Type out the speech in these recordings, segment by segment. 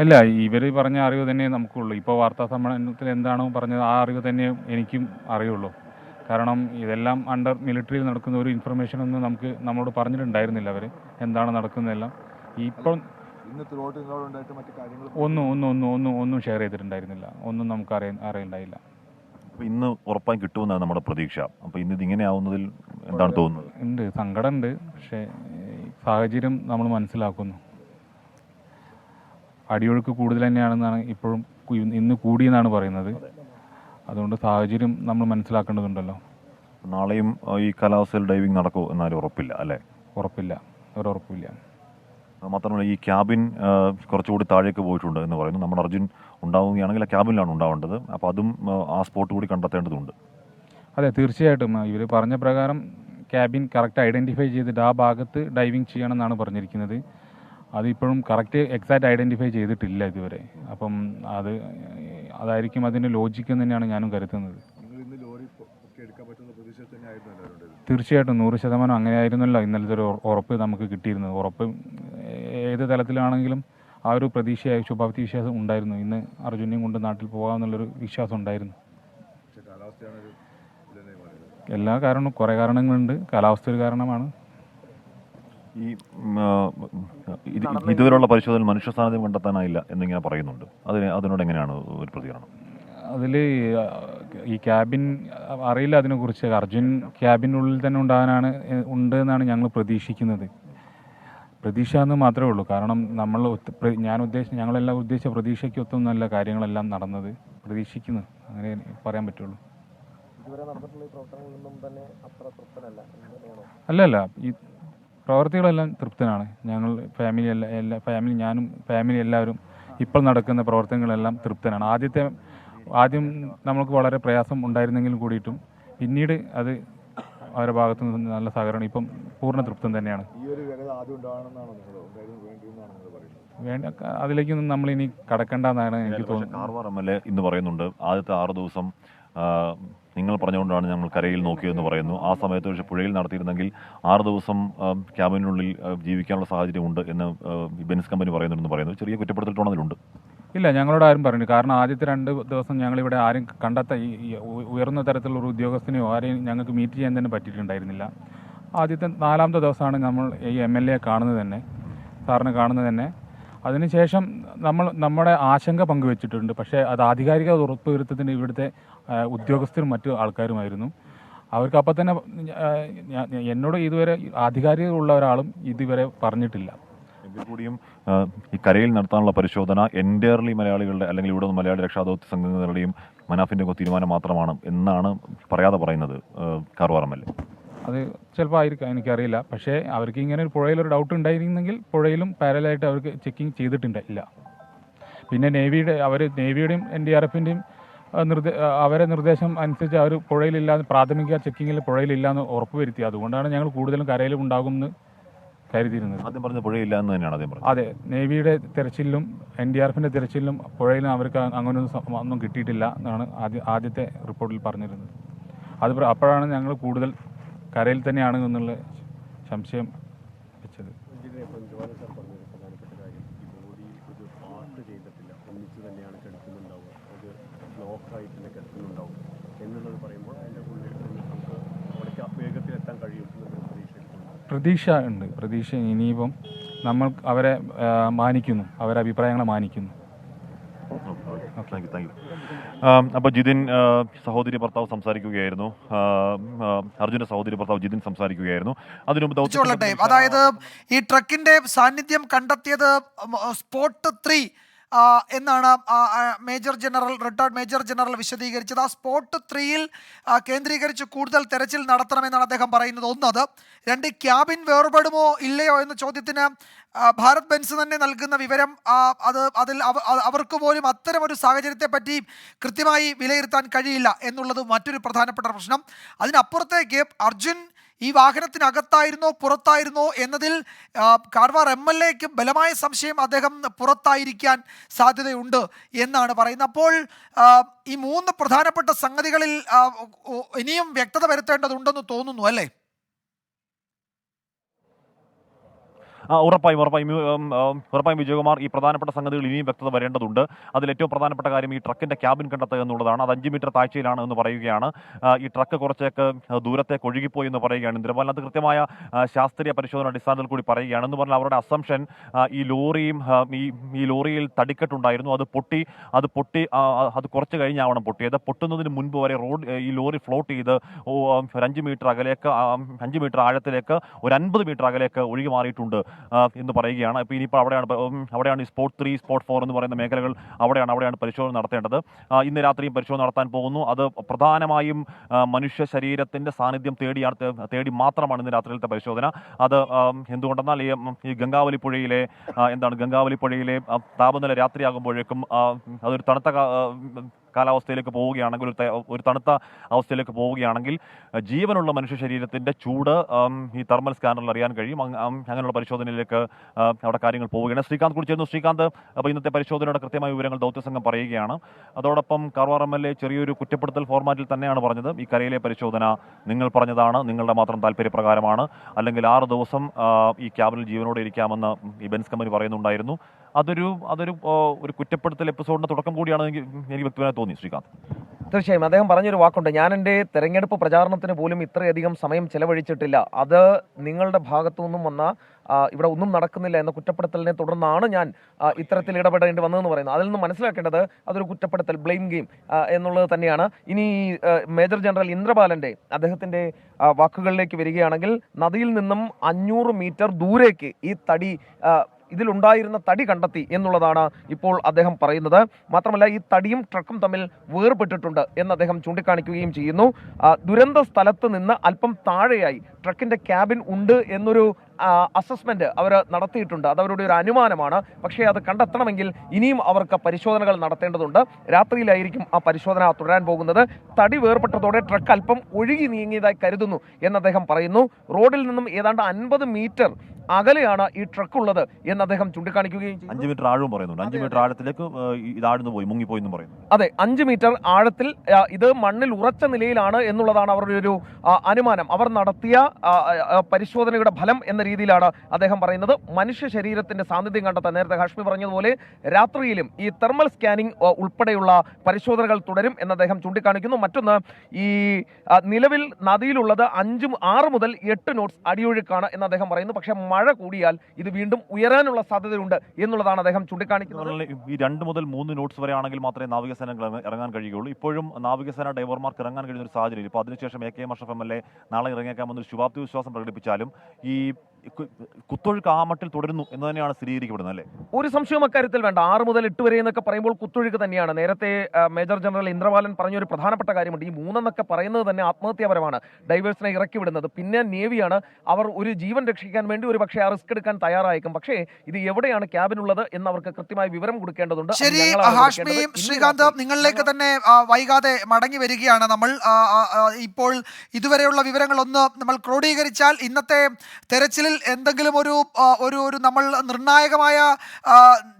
അല്ല, ഇവർ പറഞ്ഞ അറിവ് തന്നെ നമുക്കുള്ളൂ. ഇപ്പോൾ വാർത്താ സമ്മേളനത്തിൽ എന്താണോ പറഞ്ഞത് ആ അറിവ് തന്നെ എനിക്കും അറിയുള്ളൂ. കാരണം ഇതെല്ലാം അണ്ടർ മിലിറ്ററിയിൽ നടക്കുന്ന ഒരു ഇൻഫർമേഷനൊന്നും നമ്മളോട് പറഞ്ഞിട്ടുണ്ടായിരുന്നില്ല. അവർ എന്താണ് നടക്കുന്നതെല്ലാം ഇപ്പോൾ ഒന്നും ഷെയർ ചെയ്തിട്ടുണ്ടായിരുന്നില്ല. ഒന്നും നമുക്ക് അറിയണ്ടായില്ല. അപ്പോൾ ഇന്ന് ഉറപ്പായും കിട്ടുമെന്നാണ് നമ്മുടെ പ്രതീക്ഷ. അപ്പോൾ ഇന്ന് ഇതിങ്ങനെ ആവുന്നതിൽ എന്താണ് തോന്നുന്നത്? ഉണ്ട്, സങ്കടമുണ്ട്. പക്ഷേ സാഹചര്യം നമ്മൾ മനസ്സിലാക്കുന്നു. അടിയൊഴുക്ക് കൂടുതൽ തന്നെയാണെന്നാണ് ഇപ്പോഴും ഇന്ന് കൂടിയെന്നാണ് പറയുന്നത്. അതുകൊണ്ട് സാഹചര്യം നമ്മൾ മനസ്സിലാക്കേണ്ടതുണ്ടല്ലോ. നാളെയും ഈ കാലാവസ്ഥയിൽ ഡൈവിംഗ് നടക്കുമോ എന്നാലും ഉറപ്പില്ല അല്ലേ? ഉറപ്പില്ല, ഒരുറപ്പില്ല. മാത്രമല്ല ഈ ക്യാബിൻ കുറച്ചുകൂടി താഴേക്ക് പോയിട്ടുണ്ട് എന്ന് പറയുന്നു. നമ്മുടെ അർജുൻ ഉണ്ടാവുകയാണെങ്കിൽ ആ ക്യാബിനിലാണ് ഉണ്ടാവേണ്ടത്. അപ്പോൾ അതും ആ സ്പോട്ട് കൂടി കണ്ടെത്തേണ്ടതുണ്ട്. അതെ, തീർച്ചയായിട്ടും. ഇവർ പറഞ്ഞ പ്രകാരം ക്യാബിൻ കറക്റ്റ് ഐഡൻറ്റിഫൈ ചെയ്തിട്ട് ആ ഭാഗത്ത് ഡൈവിങ് ചെയ്യണമെന്നാണ് പറഞ്ഞിരിക്കുന്നത്. അതിപ്പോഴും കറക്റ്റ് എക്സാക്റ്റ് ഐഡൻറ്റിഫൈ ചെയ്തിട്ടില്ല ഇതുവരെ. അപ്പം അതായിരിക്കും അതിൻ്റെ ലോജിക്ക് എന്ന് തന്നെയാണ് ഞാനും കരുതുന്നത്. തീർച്ചയായിട്ടും 100% അങ്ങനെയായിരുന്നല്ലോ ഇന്നലത്തെ ഒരു ഉറപ്പ് നമുക്ക് കിട്ടിയിരുന്നത്. ഉറപ്പ് ഏത് തലത്തിലാണെങ്കിലും ആ ഒരു പ്രതീക്ഷയായി ശുഭാപ്തി വിശ്വാസം ഉണ്ടായിരുന്നു. ഇന്ന് അർജുനെയും കൊണ്ട് നാട്ടിൽ പോകാമെന്നുള്ളൊരു വിശ്വാസം ഉണ്ടായിരുന്നു. എല്ലാ കാരണവും കുറേ കാരണങ്ങളുണ്ട്. കാലാവസ്ഥ ഒരു കാരണമാണ്. ഈ ഇതുവരെയുള്ള പരിശോധനയിൽ മനുഷ്യ സാന്നിധ്യം കണ്ടെത്താനായില്ല എന്നിങ്ങനെ പറയുന്നുണ്ട്. അതിനോട് എങ്ങനെയാണ് ഒരു പ്രതികരണം? അതിൽ ഈ ക്യാബിൻ അറിയില്ല അതിനെക്കുറിച്ച്. അർജുൻ ക്യാബിനുള്ളിൽ തന്നെ ഉണ്ടെന്നാണ് ഞങ്ങൾ പ്രതീക്ഷിക്കുന്നത്. പ്രതീക്ഷ എന്ന് മാത്രമേ ഉള്ളൂ. കാരണം ഞങ്ങളെല്ലാം ഉദ്ദേശിച്ച പ്രതീക്ഷയ്ക്കൊത്തൊന്നല്ല കാര്യങ്ങളെല്ലാം നടന്നത്. പ്രതീക്ഷിക്കുന്നു, അങ്ങനെ പറയാൻ പറ്റുള്ളൂ. അല്ലല്ല, ഈ പ്രവർത്തികളെല്ലാം തൃപ്തനാണ്. ഞങ്ങൾ ഫാമിലി ഞാനും ഫാമിലി എല്ലാവരും ഇപ്പോൾ നടക്കുന്ന പ്രവർത്തനങ്ങളെല്ലാം തൃപ്തനാണ്. ആദ്യം നമുക്ക് വളരെ പ്രയാസം ഉണ്ടായിരുന്നെങ്കിലും കൂടിയിട്ടും പിന്നീട് അത് അവരുടെ ഭാഗത്തു നിന്ന് നല്ല സഹകരണം. ഇപ്പം പൂർണ്ണ തൃപ്തം തന്നെയാണ്. അതിലേക്കൊന്നും നമ്മളിനി കടക്കേണ്ടെന്നാണ് എനിക്ക് തോന്നുന്നത്. കാർവാർ MLA ഇന്ന് പറയുന്നുണ്ട് ആദ്യത്തെ 6 ദിവസം നിങ്ങൾ പറഞ്ഞുകൊണ്ടാണ് ഞങ്ങൾ കരയിൽ നോക്കിയതെന്ന് പറയുന്നു. ആ സമയത്ത് പക്ഷേ പുഴയിൽ നടത്തിയിരുന്നെങ്കിൽ 6 ദിവസം ക്യാബിനുള്ളിൽ ജീവിക്കാനുള്ള സാഹചര്യമുണ്ട് എന്ന് ബെൻസ് കമ്പനി പറയുന്നുണ്ടെന്ന് പറയുന്നു. ചെറിയ കുറ്റപ്പെടുത്തൽ ടോണതിലുണ്ട്. ഇല്ല, ഞങ്ങളോട് ആരും പറഞ്ഞു. കാരണം ആദ്യത്തെ 2 ദിവസം ഞങ്ങളിവിടെ ആരും ഈ ഉയർന്ന തരത്തിലുള്ള ഒരു ഉദ്യോഗസ്ഥനെയോ ആരെയും ഞങ്ങൾക്ക് മീറ്റ് ചെയ്യാൻ തന്നെ പറ്റിയിട്ടുണ്ടായിരുന്നില്ല. ആദ്യത്തെ 4ാമത്തെ ദിവസമാണ് നമ്മൾ ഈ MLA കാണുന്നത് തന്നെ, സാറിനെ കാണുന്നത് തന്നെ. അതിനുശേഷം നമ്മുടെ ആശങ്ക പങ്കുവെച്ചിട്ടുണ്ട്. പക്ഷേ അത് ആധികാരിക ഉറപ്പുവരുത്തത്തിന് ഇവിടുത്തെ ഉദ്യോഗസ്ഥരും മറ്റു ആൾക്കാരുമായിരുന്നു. അവർക്ക് അപ്പം തന്നെ എന്നോട് ഇതുവരെ ആധികാരികതയുള്ള ഒരാളും ഇതുവരെ പറഞ്ഞിട്ടില്ല. എങ്കിൽ കൂടിയും ഈ കരയിൽ നടത്താനുള്ള പരിശോധന എൻറ്റയർലി മലയാളികളുടെ അല്ലെങ്കിൽ ഇവിടെ മലയാളി രക്ഷാദൗത്യ സംഘങ്ങളുടെയും മനാഫിൻ്റെ ഒക്കെ തീരുമാനം മാത്രമാണ് എന്നാണ് പറയാതെ പറയുന്നത് കാർവാർ MLA. അത് ചിലപ്പോൾ ആയിരിക്കാം, എനിക്കറിയില്ല. പക്ഷേ അവർക്ക് ഇങ്ങനെ ഒരു പുഴയിലൊരു ഡൗട്ട് ഉണ്ടായിരുന്നെങ്കിൽ പുഴയിലും പാരലായിട്ട് അവർക്ക് ചെക്കിങ് ചെയ്തിട്ടില്ല. പിന്നെ നേവിയുടെയും NDRFൻ്റെയും അവരെ നിർദ്ദേശം അനുസരിച്ച് അവർ പുഴയിലില്ലാതെ പ്രാഥമിക ചെക്കിങ്ങിൽ പുഴയിലില്ലാന്ന് ഉറപ്പുവരുത്തി. അതുകൊണ്ടാണ് ഞങ്ങൾ കൂടുതലും കരയിലും ഉണ്ടാകുമെന്ന് കരുതിയിരുന്നത്. ആദ്യം പറഞ്ഞ പുഴയില്ല എന്ന് തന്നെയാണ് ആദ്യം പറഞ്ഞത്. അതെ, നേവിയുടെ തിരച്ചിലും NDRFൻ്റെ തിരച്ചിലും പുഴയിലും അവർക്ക് ഒന്നും കിട്ടിയിട്ടില്ല എന്നാണ് ആദ്യത്തെ റിപ്പോർട്ടിൽ പറഞ്ഞിരുന്നത്. അപ്പോഴാണ് ഞങ്ങൾ കൂടുതൽ കരയിൽ തന്നെയാണ് എന്നുള്ള സംശയം വെച്ചത്. പ്രതീക്ഷ ഉണ്ട്. ഇനിയിപ്പം നമ്മൾ അവരെ മാനിക്കുന്നു, അവരുടെ അഭിപ്രായങ്ങളെ മാനിക്കുന്നു. അപ്പോൾ ജിതിൻ സഹോദരി ഭർത്താവ് സംസാരിക്കുകയായിരുന്നു. അർജുൻ്റെ സഹോദരി ഭർത്താവ് ജിതിൻ സംസാരിക്കുകയായിരുന്നു. അതായത് ഈ ട്രക്കിന്റെ സാന്നിധ്യം കണ്ടെത്തിയത് സ്പോട്ട് 3 എന്നാണ് റിട്ടയർഡ് മേജർ ജനറൽ വിശദീകരിച്ചത്. ആ സ്പോട്ട് 3-ൽ കേന്ദ്രീകരിച്ച് കൂടുതൽ തെരച്ചിൽ നടത്തണമെന്നാണ് അദ്ദേഹം പറയുന്നത്. 1 2 ക്യാബിൻ വേർപെടുമോ ഇല്ലയോ എന്ന ചോദ്യത്തിന് ഭാരത് ബെൻസ് തന്നെ നൽകുന്ന വിവരം അവർക്ക് പോലും അത്തരം ഒരു സാഹചര്യത്തെ പറ്റി കൃത്യമായി വിലയിരുത്താൻ കഴിയില്ല എന്നുള്ളത് മറ്റൊരു പ്രധാനപ്പെട്ട പ്രശ്നം. അതിനപ്പുറത്തേക്ക് അർജുൻ ഈ വാഹനത്തിനകത്തായിരുന്നോ പുറത്തായിരുന്നോ എന്നതിൽ കാർവാർ MLAക്ക് ബലമായ സംശയം അദ്ദേഹം പുറത്തായിരിക്കാൻ സാധ്യതയുണ്ട് എന്നാണ് പറയുന്നത്. അപ്പോൾ ഈ 3 പ്രധാനപ്പെട്ട സംഗതികളിൽ ഇനിയും വ്യക്തത വരുത്തേണ്ടതുണ്ടെന്ന് തോന്നുന്നു, അല്ലേ? ഉറപ്പായും വിജയകുമാർ, ഈ പ്രധാനപ്പെട്ട സംഗതികൾ ഇനിയും വ്യക്തത വരേണ്ടതുണ്ട്. അതിൽ ഏറ്റവും പ്രധാനപ്പെട്ട കാര്യം ഈ ട്രക്കിന്റെ ക്യാബിൻ കണ്ടെത്തുക എന്നുള്ളതാണ്. അത് 5 മീറ്റർ താഴ്ചയിലാണ് എന്ന് പറയുകയാണ്. ഈ ട്രക്ക് കുറച്ചേക്ക് ദൂരത്തേക്ക് ഒഴുകിപ്പോയി എന്ന് പറയുകയാണ് ഇന്ദ്രപാലൻ. അത് കൃത്യമായ ശാസ്ത്രീയ പരിശോധന അടിസ്ഥാനത്തിൽ കൂടി പറയുകയാണ്. എന്ന് പറഞ്ഞാൽ അവരുടെ അസംഷൻ ഈ ലോറിയിൽ തടിക്കെട്ടുണ്ടായിരുന്നു, അത് പൊട്ടി അത് കുറച്ച് കഴിഞ്ഞാവണം പൊട്ടിയത്. പൊട്ടുന്നതിന് മുൻപ് വരെ ഈ ലോറി ഫ്ലോട്ട് ചെയ്ത് 5 മീറ്റർ ആഴത്തിലേക്ക് ഒരു 50 മീറ്റർ അകലേക്ക് ഒഴുകി മാറിയിട്ടുണ്ട് എന്ന് പറയുകയാണ്. ഇപ്പോൾ ഇനിയിപ്പോൾ അവിടെയാണ് ഈ സ്പോട്ട് 3, സ്പോട്ട് 4 എന്ന് പറയുന്ന മേഖലകൾ. അവിടെയാണ് പരിശോധന നടത്തേണ്ടത്. ഇന്ന് രാത്രിയും പരിശോധന നടത്താൻ പോകുന്നു. അത് പ്രധാനമായും മനുഷ്യ ശരീരത്തിന്റെ സാന്നിധ്യം തേടി മാത്രമാണ് ഇന്ന് രാത്രിയിലത്തെ പരിശോധന. അത് എന്തുകൊണ്ടെന്നാൽ ഈ ഗംഗാവലി പുഴയിലെ താപനില രാത്രിയാകുമ്പോഴേക്കും അതൊരു തണുത്ത കാലാവസ്ഥയിലേക്ക് പോവുകയാണെങ്കിൽ, ഒരു തണുത്ത അവസ്ഥയിലേക്ക് പോവുകയാണെങ്കിൽ ജീവനുള്ള മനുഷ്യ ശരീരത്തിന്റെ ചൂട് ഈ തെർമൽ സ്കാനറിൽ അറിയാൻ കഴിയും. അങ്ങനെയുള്ള പരിശോധനയിലേക്ക് അവിടെ കാര്യങ്ങൾ പോവുകയാണ്. ശ്രീകാന്ത് കൂടി ചേർന്നു. ശ്രീകാന്ത്, അപ്പോൾ ഇന്നത്തെ പരിശോധനയുടെ കൃത്യമായ വിവരങ്ങൾ ദൗത്യസംഘം പറയുകയാണ്. അതോടൊപ്പം കാർവാർ MLA ചെറിയൊരു കുറ്റപ്പെടുത്തൽ ഫോർമാറ്റിൽ തന്നെയാണ് പറഞ്ഞത്. ഈ കരയിലെ പരിശോധന നിങ്ങൾ പറഞ്ഞതാണ്, നിങ്ങളുടെ മാത്രം താല്പര്യപ്രകാരമാണ്, അല്ലെങ്കിൽ 6 ദിവസം ഈ ക്യാബിനിൽ ജീവനോടെ ഇരിക്കാമെന്ന് ഈ ബെൻസ് കമ്പനി പറയുന്നുണ്ടായിരുന്നു. അതൊരു കുറ്റപ്പെടുത്തൽ എപ്പിസോഡിന്റെ തുടക്കം കൂടിയാണ് എനിക്ക് വ്യക്തമായി തോന്നി. ശ്രീകാന്ത്, തീർച്ചയായും അദ്ദേഹം പറഞ്ഞൊരു വാക്കുണ്ട്, ഞാൻ എൻ്റെ തെരഞ്ഞെടുപ്പ് പ്രചാരണത്തിന് പോലും ഇത്രയധികം സമയം ചെലവഴിച്ചിട്ടില്ല, അത് നിങ്ങളുടെ ഭാഗത്തു നിന്നും വന്ന ഇവിടെ ഒന്നും നടക്കുന്നില്ല എന്ന കുറ്റപ്പെടുത്തലിനെ തുടർന്നാണ് ഞാൻ ഇത്തരത്തിൽ ഇടപെടേണ്ടി വന്നതെന്ന് പറയുന്നത്. അതിൽ നിന്ന് മനസ്സിലാക്കേണ്ടത് അതൊരു കുറ്റപ്പെടുത്തൽ, ബ്ലെയിം ഗെയിം എന്നുള്ളത് തന്നെയാണ്. ഇനി മേജർ ജനറൽ ഇന്ദ്രപാലന്റെ അദ്ദേഹത്തിന്റെ വാക്കുകളിലേക്ക് വരികയാണെങ്കിൽ, നദിയിൽ നിന്നും 500 മീറ്റർ ദൂരേക്ക് ഈ ഇതിലുണ്ടായിരുന്ന തടി കണ്ടെത്തി എന്നുള്ളതാണ് ഇപ്പോൾ അദ്ദേഹം പറയുന്നത്. മാത്രമല്ല, ഈ തടിയും ട്രക്കും തമ്മിൽ വേർപെട്ടിട്ടുണ്ട് എന്ന് അദ്ദേഹം ചൂണ്ടിക്കാണിക്കുകയും ചെയ്യുന്നു. ദുരന്ത സ്ഥലത്ത് നിന്ന് അല്പം താഴെയായി ട്രക്കിന്റെ ക്യാബിൻ ഉണ്ട് എന്നൊരു അസസ്മെന്റ് അവർ നടത്തിയിട്ടുണ്ട്. അത് അവരുടെ ഒരു അനുമാനമാണ്. പക്ഷേ അത് കണ്ടെത്തണമെങ്കിൽ ഇനിയും അവർക്ക് പരിശോധനകൾ നടത്തേണ്ടതുണ്ട്. രാത്രിയിലായിരിക്കും ആ പരിശോധന തുടരാൻ പോകുന്നത്. തടി വേർപെട്ടതോടെ ട്രക്ക് അല്പം ഒഴുകി നീങ്ങിയതായി കരുതുന്നു എന്ന് അദ്ദേഹം പറയുന്നു. റോഡിൽ നിന്നും ഏതാണ്ട് 50 മീറ്റർ അകലെയാണ് ഈ ട്രക്ക് ഉള്ളത് എന്ന് അദ്ദേഹം ചൂണ്ടിക്കാണിക്കുകയും ചെയ്തു. 5 മീറ്റർ ആഴവും പറയുന്നുണ്ട്. 5 മീറ്റർ ആഴത്തിലേക്ക് മുങ്ങിപ്പോയി എന്ന് പറയുന്നു. അതെ, 5 മീറ്റർ ആഴത്തിൽ ഇത് മണ്ണിൽ ഉറച്ച നിലയിലാണ് എന്നുള്ളതാണ് അവരുടെ ഒരു അനുമാനം. അവർ നടത്തിയ പരിശോധനയുടെ ഫലം എന്ന രീതിയിലാണ് അദ്ദേഹം പറയുന്നത്. മനുഷ്യ ശരീരത്തിന്റെ സാന്നിധ്യം കണ്ടെത്താൻ നേരത്തെ ഹാഷ്മി പറഞ്ഞതുപോലെ രാത്രിയിലും ഈ തെർമൽ സ്കാനിംഗ് ഉൾപ്പെടെയുള്ള പരിശോധനകൾ തുടരും എന്ന് അദ്ദേഹം ചൂണ്ടിക്കാണിക്കുന്നു. മറ്റൊന്ന്, ഈ നിലവിൽ നദിയിലുള്ളത് 6 മുതൽ 8 നോട്ട്സ് അടിയൊഴുക്കാണ് എന്ന് അദ്ദേഹം പറയുന്നു. പക്ഷേ മഴ കൂടിയാൽ ഇത് വീണ്ടും ഉയരാനുള്ള സാധ്യതയുണ്ട് എന്നുള്ളതാണ് അദ്ദേഹം ചൂണ്ടിക്കാണിക്കുന്നത്. ഈ 2 മുതൽ 3 നോട്ട്സ് വരെ ആണെങ്കിൽ മാത്രമേ നാവികസേന ഇറങ്ങാൻ കഴിയുകയുള്ളൂ. ഇപ്പോഴും നാവികസേന ഡൈവർമാർക്ക് ഇറങ്ങാൻ കഴിയുന്ന ഒരു സാഹചര്യം. ഇപ്പോൾ അതിനുശേഷം AK അഷ്റഫ് MLA നാളെ ഇറങ്ങിയേക്കാമെന്നൊരു ശുഭാപ്തി വിശ്വാസം പ്രകടിപ്പിച്ചാലും ഈ കുത്തൊഴുക്ക് ആ മട്ടിൽ തുടരുന്നു എന്ന് തന്നെയാണ് സ്ഥിരീകരിക്കപ്പെടുന്നത്, അല്ലേ? ഒരു സംശയവും അക്കാര്യത്തിൽ വേണ്ട. 6 മുതൽ 8 വരെ എന്നൊക്കെ പറയുമ്പോൾ കുത്തൊഴുക്ക് തന്നെയാണ്. നേരത്തെ മേജർ ജനറൽ ഇന്ദ്രപാലൻ പറഞ്ഞൊരു പ്രധാനപ്പെട്ട കാര്യമുണ്ട്. ഈ 3 എന്നൊക്കെ പറയുന്നത് തന്നെ ആത്മഹത്യാപരമാണ്, ഡൈവേഴ്സിനെ ഇറക്കി വിടുന്നത്. പിന്നെ നേവിയാണ്, അവർ ഒരു ജീവൻ രക്ഷിക്കാൻ വേണ്ടി ഒരു പക്ഷേ ആ റിസ്ക് എടുക്കാൻ തയ്യാറായേക്കും. പക്ഷേ ഇത് എവിടെയാണ് ക്യാബിനുള്ളത് എന്ന് അവർക്ക് കൃത്യമായ വിവരം കൊടുക്കേണ്ടതുണ്ട്. ശരി, ഹാഷ്മിയും ശ്രീകാന്ത്, നിങ്ങളിലേക്ക് തന്നെ വൈകാതെ മടങ്ങി വരികയാണ് നമ്മൾ. ഇപ്പോൾ ഇതുവരെയുള്ള വിവരങ്ങളൊന്ന് നമ്മൾ ക്രോഡീകരിച്ചാൽ, ഇന്നത്തെ തെരച്ചിലിൽ എന്തെങ്കിലും ഒരു നമ്മൾ നിർണായകമായ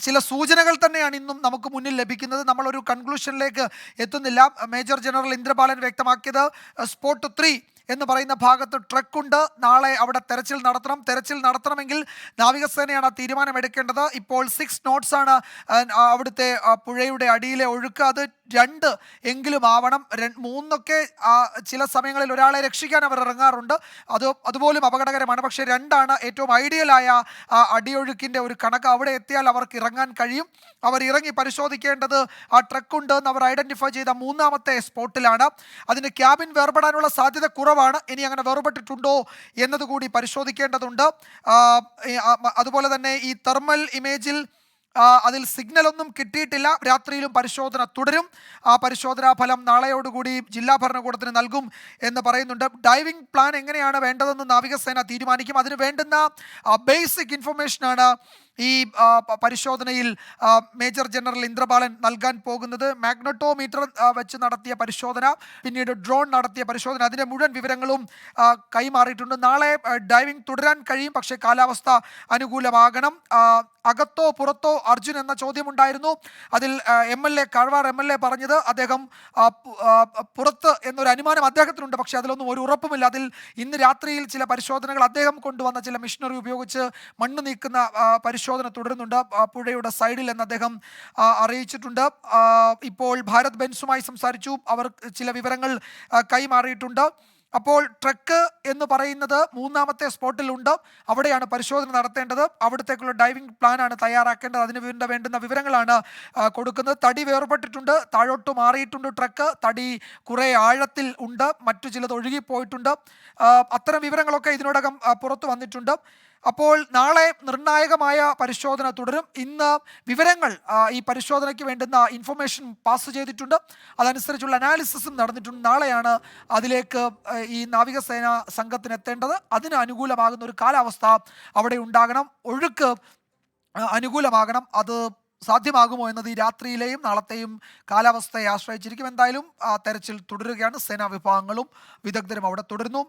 ചില സൂചനകൾ തന്നെയാണ് ഇന്നും നമുക്ക് മുന്നിൽ ലഭിക്കുന്നത്. നമ്മളൊരു കൺക്ലൂഷനിലേക്ക് എത്തുന്നില്ല. മേജർ ജനറൽ ഇന്ദ്രപാലൻ വ്യക്തമാക്കിയത് സ്പോട്ട് 3 എന്ന് പറയുന്ന ഭാഗത്ത് ട്രക്കുണ്ട്. നാളെ അവിടെ തെരച്ചിൽ നടത്തണമെങ്കിൽ നാവികസേനയാണ് തീരുമാനമെടുക്കേണ്ടത്. ഇപ്പോൾ 6 നോട്ട്സ് ആണ് അവിടുത്തെ പുഴയുടെ അടിയിലെ ഒഴുക്ക്. അത് 2 എങ്കിലും ആവണം. 3 ചില സമയങ്ങളിൽ ഒരാളെ രക്ഷിക്കാൻ അവർ ഇറങ്ങാറുണ്ട്, അതുപോലും അപകടകരമാണ്. പക്ഷേ 2 ഏറ്റവും ഐഡിയലായ അടിയൊഴുക്കിൻ്റെ ഒരു കണക്ക്. അവിടെ എത്തിയാൽ അവർക്ക് ഇറങ്ങാൻ കഴിയും. അവർ ഇറങ്ങി പരിശോധിക്കേണ്ടത് ആ ട്രക്കുണ്ട് എന്ന് അവർ ഐഡന്റിഫൈ ചെയ്ത 3ാമത്തെ സ്പോട്ടിലാണ്. അതിന് ക്യാബിൻ വേർപെടാനുള്ള സാധ്യത കുറവാണ്. ഇനി അങ്ങനെ വേർപെട്ടിട്ടുണ്ടോ എന്നതുകൂടി പരിശോധിക്കേണ്ടതുണ്ട്. അതുപോലെ തന്നെ ഈ തെർമൽ ഇമേജിൽ അതിൽ സിഗ്നലൊന്നും കിട്ടിയിട്ടില്ല. രാത്രിയിലും പരിശോധന തുടരും. ആ പരിശോധനാ ഫലം നാളെയോടുകൂടി ജില്ലാ ഭരണകൂടത്തിന് നൽകും എന്ന് പറയുന്നുണ്ട്. ഡൈവിംഗ് പ്ലാൻ എങ്ങനെയാണ് വേണ്ടതെന്ന് നാവികസേന തീരുമാനിക്കും. അതിന് വേണ്ടുന്ന ബേസിക് ഇൻഫർമേഷനാണ് ഈ പരിശോധനയിൽ മേജർ ജനറൽ ഇന്ദ്രപാലൻ നൽകാൻ പോകുന്നത്. മാഗ്നറ്റോമീറ്റർ വെച്ച് നടത്തിയ പരിശോധന, പിന്നീട് ഡ്രോൺ നടത്തിയ പരിശോധന, അതിൻ്റെ മുഴുവൻ വിവരങ്ങളും കൈമാറിയിട്ടുണ്ട്. നാളെ ഡൈവിംഗ് തുടരാൻ കഴിയും, പക്ഷേ കാലാവസ്ഥ അനുകൂലമാകണം. അകത്തോ പുറത്തോ അർജുൻ എന്ന ചോദ്യമുണ്ടായിരുന്നു. അതിൽ കാഴ്വാർ എം എൽ എ പറഞ്ഞത് അദ്ദേഹം പുറത്ത് എന്നൊരു അനുമാനം അദ്ദേഹത്തിനുണ്ട്, പക്ഷേ അതിലൊന്നും ഒരു ഉറപ്പുമില്ല. അതിൽ ഇന്ന് രാത്രിയിൽ ചില പരിശോധനകൾ അദ്ദേഹം കൊണ്ടുവന്ന ചില മെഷീനറി ഉപയോഗിച്ച് മണ്ണ് നീക്കുന്ന പരിശോധന തുടരുന്നുണ്ട് പുഴയുടെ സൈഡിൽ എന്ന് അദ്ദേഹം അറിയിച്ചിട്ടുണ്ട്. ഇപ്പോൾ ഭാരത് ബെൻസുമായി സംസാരിച്ചു, അവർ ചില വിവരങ്ങൾ കൈമാറിയിട്ടുണ്ട്. അപ്പോൾ ട്രക്ക് എന്ന് പറയുന്നത് മൂന്നാമത്തെ സ്പോട്ടിലുണ്ട്, അവിടെയാണ് പരിശോധന നടത്തേണ്ടത്. അവിടത്തേക്കുള്ള ഡൈവിംഗ് പ്ലാനാണ് തയ്യാറാക്കേണ്ടത്. അതിന് വേണ്ടുന്ന വിവരങ്ങളാണ് കൊടുക്കുന്നത്. തടി വേർപെട്ടിട്ടുണ്ട്, താഴോട്ട് മാറിയിട്ടുണ്ട് ട്രക്ക്, തടി കുറേ ആഴത്തിൽ ഉണ്ട്, മറ്റു ചിലത് ഒഴുകിപ്പോയിട്ടുണ്ട്. അത്തരം വിവരങ്ങളൊക്കെ ഇതിനോടകം പുറത്തു വന്നിട്ടുണ്ട്. അപ്പോൾ നാളെ നിർണായകമായ പരിശോധന തുടരും. ഇന്ന് വിവരങ്ങൾ ഈ പരിശോധനയ്ക്ക് വേണ്ടുന്ന ഇൻഫർമേഷൻ പാസ് ചെയ്തിട്ടുണ്ട്, അതനുസരിച്ചുള്ള അനാലിസിസും നടന്നിട്ടുണ്ട്. നാളെയാണ് അതിലേക്ക് ഈ നാവികസേന സംഘത്തിന് എത്തേണ്ടത്. അതിന് അനുകൂലമാകുന്ന ഒരു കാലാവസ്ഥ അവിടെ ഉണ്ടാകണം, ഒഴുക്ക് അനുകൂലമാകണം. അത് സാധ്യമാകുമോ എന്നത് ഈ രാത്രിയിലെയും നാളത്തെയും കാലാവസ്ഥയെ ആശ്രയിച്ചിരിക്കും. എന്തായാലും തെരച്ചിൽ തുടരുകയാണ്. സേനാ വിഭാഗങ്ങളും വിദഗ്ധരും അവിടെ തുടരുന്നു.